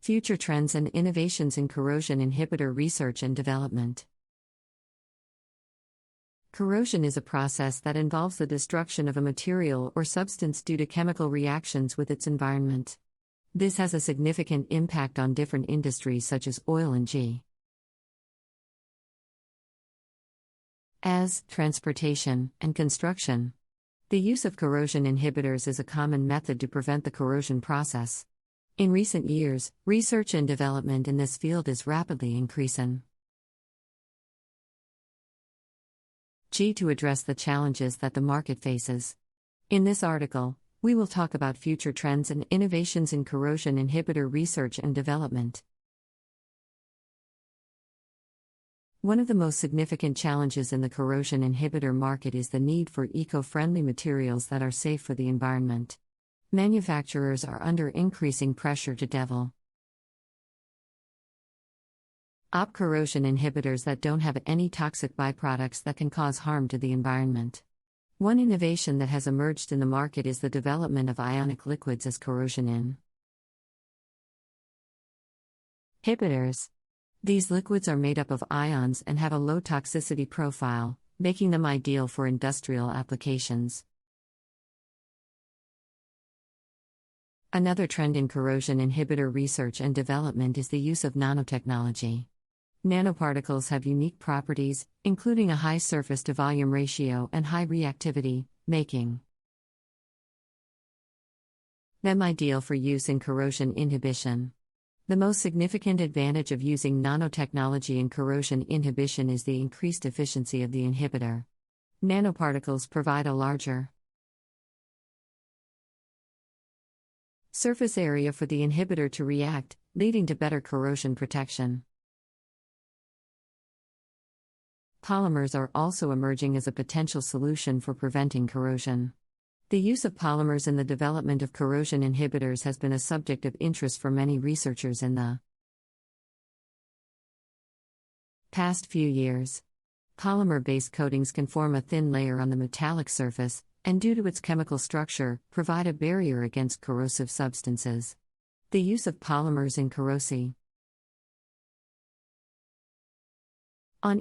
Future trends and innovations in corrosion inhibitor research and development. Corrosion is a process that involves the destruction of a material or substance due to chemical reactions with its environment. This has a significant impact on different industries such as oil and transportation and construction. The use of corrosion inhibitors is a common method to prevent the corrosion process. In recent years, research and development in this field is rapidly increasing. To address the challenges that the market faces. In this article, we will talk about future trends and innovations in corrosion inhibitor research and development. One of the most significant challenges in the corrosion inhibitor market is the need for eco-friendly materials that are safe for the environment. Manufacturers are under increasing pressure to develop corrosion inhibitors that don't have any toxic byproducts that can cause harm to the environment. One innovation that has emerged in the market is the development of ionic liquids as corrosion inhibitors. These liquids are made up of ions and have a low toxicity profile, making them ideal for industrial applications. Another trend in corrosion inhibitor research and development is the use of nanotechnology. Nanoparticles have unique properties, including a high surface-to-volume ratio and high reactivity, making them ideal for use in corrosion inhibition. The most significant advantage of using nanotechnology in corrosion inhibition is the increased efficiency of the inhibitor. Nanoparticles provide a larger surface area for the inhibitor to react, leading to better corrosion protection. Polymers are also emerging as a potential solution for preventing corrosion. The use of polymers in the development of corrosion inhibitors has been a subject of interest for many researchers in the past few years. Polymer-based coatings can form a thin layer on the metallic surface, and due to its chemical structure, provide a barrier against corrosive substances. The use of polymers in corrosion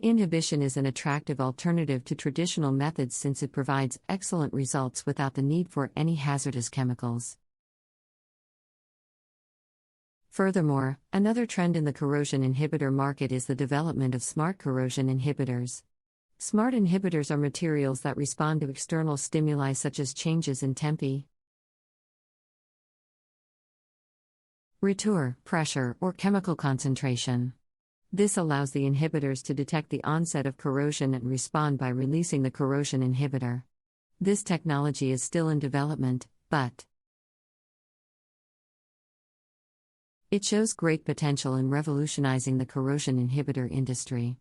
inhibition is an attractive alternative to traditional methods since it provides excellent results without the need for any hazardous chemicals. Furthermore, another trend in the corrosion inhibitor market is the development of smart corrosion inhibitors. Smart inhibitors are materials that respond to external stimuli such as changes in temperature, pressure, or chemical concentration. This allows the inhibitors to detect the onset of corrosion and respond by releasing the corrosion inhibitor. This technology is still in development, but it shows great potential in revolutionizing the corrosion inhibitor industry.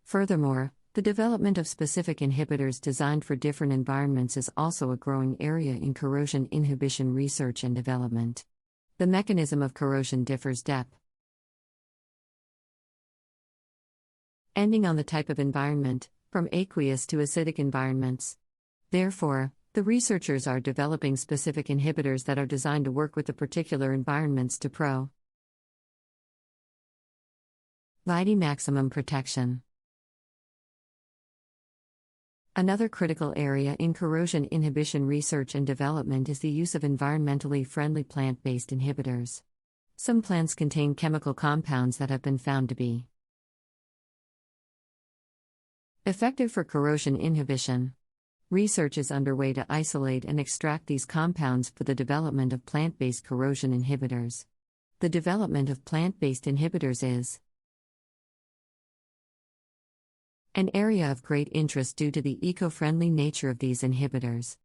Furthermore, the development of specific inhibitors designed for different environments is also a growing area in corrosion inhibition research and development. The mechanism of corrosion differs depending on the type of environment, from aqueous to acidic environments. Therefore, the researchers are developing specific inhibitors that are designed to work with the particular environments to provide maximum protection. Another critical area in corrosion inhibition research and development is the use of environmentally friendly plant-based inhibitors. Some plants contain chemical compounds that have been found to be effective for corrosion inhibition. Research is underway to isolate and extract these compounds for the development of plant-based corrosion inhibitors. The development of plant-based inhibitors is an area of great interest due to the eco-friendly nature of these inhibitors.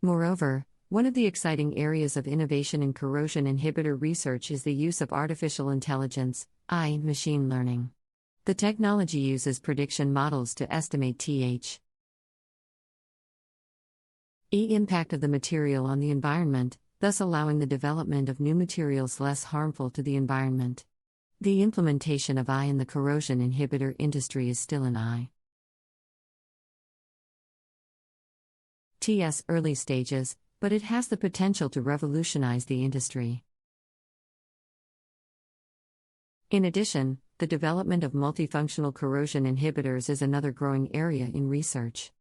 Moreover, one of the exciting areas of innovation in corrosion inhibitor research is the use of artificial intelligence, AI, machine learning. The technology uses prediction models to estimate the impact of the material on the environment, thus allowing the development of new materials less harmful to the environment. The implementation of AI in the corrosion inhibitor industry is still in IT's early stages, but it has the potential to revolutionize the industry. In addition, the development of multifunctional corrosion inhibitors is another growing area in research.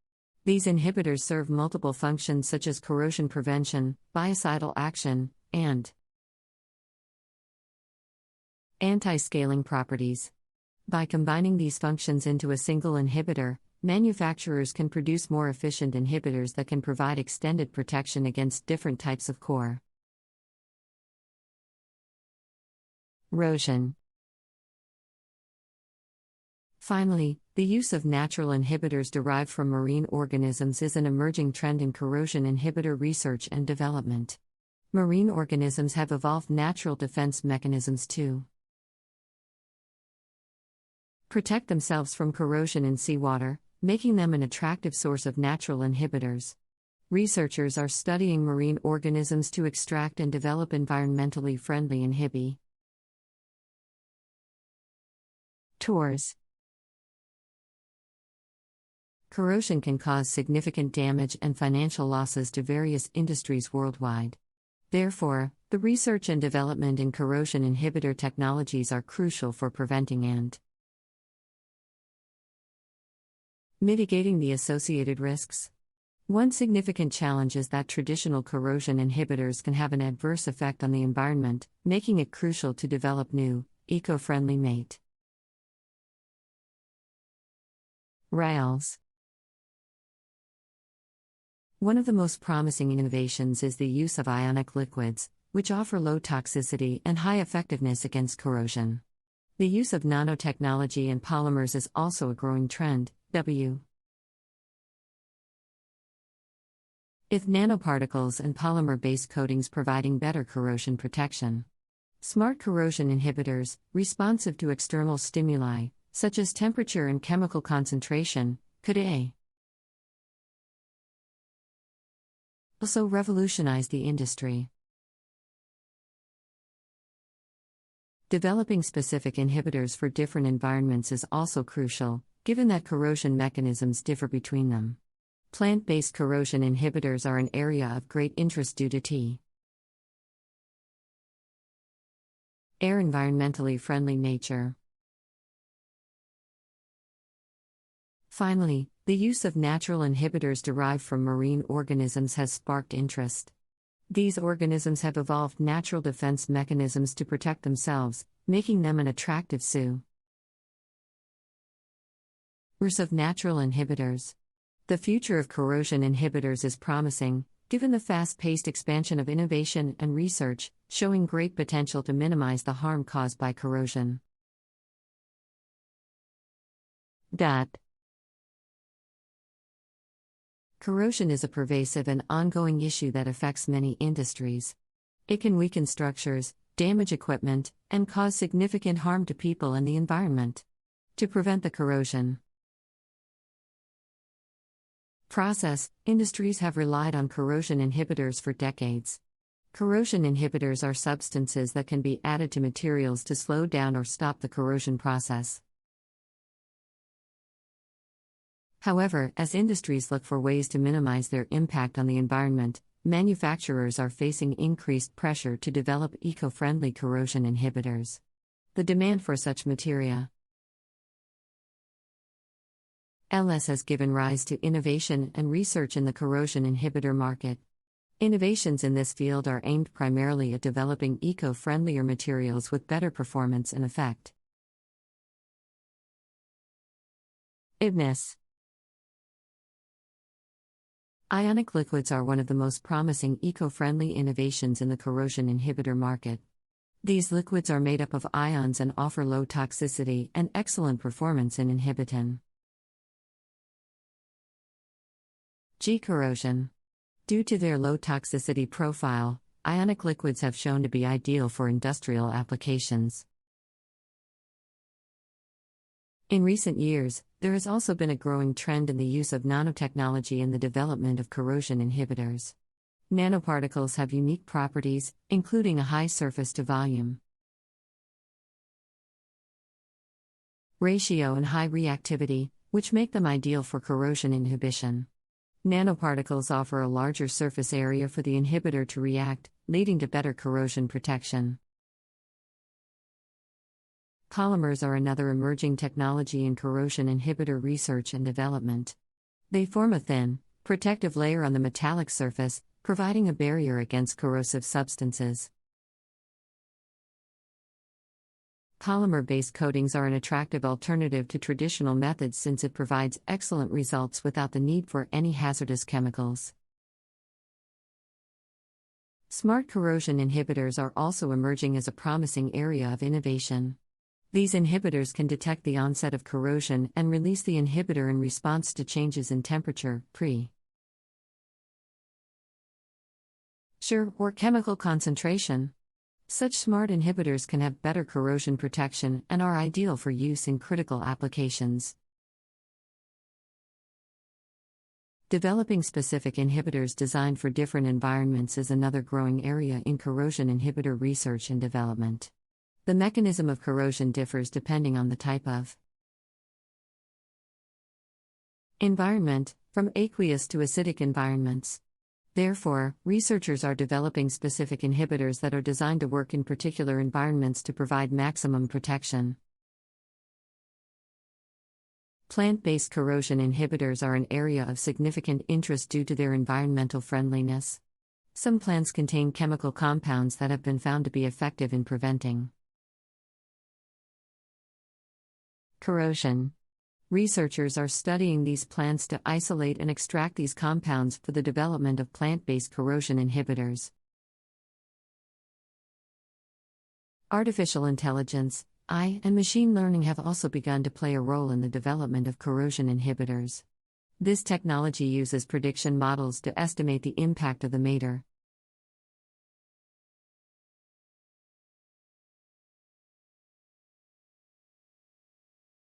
These inhibitors serve multiple functions such as corrosion prevention, biocidal action, and anti-scaling properties. By combining these functions into a single inhibitor, manufacturers can produce more efficient inhibitors that can provide extended protection against different types of corrosion. Finally, the use of natural inhibitors derived from marine organisms is an emerging trend in corrosion inhibitor research and development. Marine organisms have evolved natural defense mechanisms to protect themselves from corrosion in seawater, making them an attractive source of natural inhibitors. Researchers are studying marine organisms to extract and develop environmentally friendly inhibitors. Corrosion can cause significant damage and financial losses to various industries worldwide. Therefore, the research and development in corrosion inhibitor technologies are crucial for preventing and mitigating the associated risks. One significant challenge is that traditional corrosion inhibitors can have an adverse effect on the environment, making it crucial to develop new, eco-friendly materials. One of the most promising innovations is the use of ionic liquids, which offer low toxicity and high effectiveness against corrosion. The use of nanotechnology and polymers is also a growing trend. With nanoparticles and polymer-based coatings providing better corrosion protection. Smart corrosion inhibitors, responsive to external stimuli, such as temperature and chemical concentration, could also revolutionize the industry. Developing specific inhibitors for different environments is also crucial, given that corrosion mechanisms differ between them. Plant-based corrosion inhibitors are an area of great interest due to their environmentally friendly nature. Finally, the use of natural inhibitors derived from marine organisms has sparked interest. These organisms have evolved natural defense mechanisms to protect themselves, making them an attractive source of natural inhibitors. The future of corrosion inhibitors is promising, given the fast-paced expansion of innovation and research, showing great potential to minimize the harm caused by corrosion. Corrosion is a pervasive and ongoing issue that affects many industries. It can weaken structures, damage equipment, and cause significant harm to people and the environment. To prevent the corrosion process, industries have relied on corrosion inhibitors for decades. Corrosion inhibitors are substances that can be added to materials to slow down or stop the corrosion process. However, as industries look for ways to minimize their impact on the environment, manufacturers are facing increased pressure to develop eco-friendly corrosion inhibitors. The demand for such materials has given rise to innovation and research in the corrosion inhibitor market. Innovations in this field are aimed primarily at developing eco-friendlier materials with better performance and effectiveness. Ionic liquids are one of the most promising eco-friendly innovations in the corrosion inhibitor market. These liquids are made up of ions and offer low toxicity and excellent performance in inhibiting corrosion. Due to their low toxicity profile, ionic liquids have shown to be ideal for industrial applications. In recent years, there has also been a growing trend in the use of nanotechnology in the development of corrosion inhibitors. Nanoparticles have unique properties, including a high surface-to-volume ratio and high reactivity, which make them ideal for corrosion inhibition. Nanoparticles offer a larger surface area for the inhibitor to react, leading to better corrosion protection. Polymers are another emerging technology in corrosion inhibitor research and development. They form a thin, protective layer on the metallic surface, providing a barrier against corrosive substances. Polymer-based coatings are an attractive alternative to traditional methods since it provides excellent results without the need for any hazardous chemicals. Smart corrosion inhibitors are also emerging as a promising area of innovation. These inhibitors can detect the onset of corrosion and release the inhibitor in response to changes in temperature, pressure, or chemical concentration. Such smart inhibitors can have better corrosion protection and are ideal for use in critical applications. Developing specific inhibitors designed for different environments is another growing area in corrosion inhibitor research and development. The mechanism of corrosion differs depending on the type of environment, from aqueous to acidic environments. Therefore, researchers are developing specific inhibitors that are designed to work in particular environments to provide maximum protection. Plant-based corrosion inhibitors are an area of significant interest due to their environmental friendliness. Some plants contain chemical compounds that have been found to be effective in preventing corrosion. Researchers are studying these plants to isolate and extract these compounds for the development of plant-based corrosion inhibitors. Artificial intelligence, AI, and machine learning have also begun to play a role in the development of corrosion inhibitors. This technology uses prediction models to estimate the impact of the matter.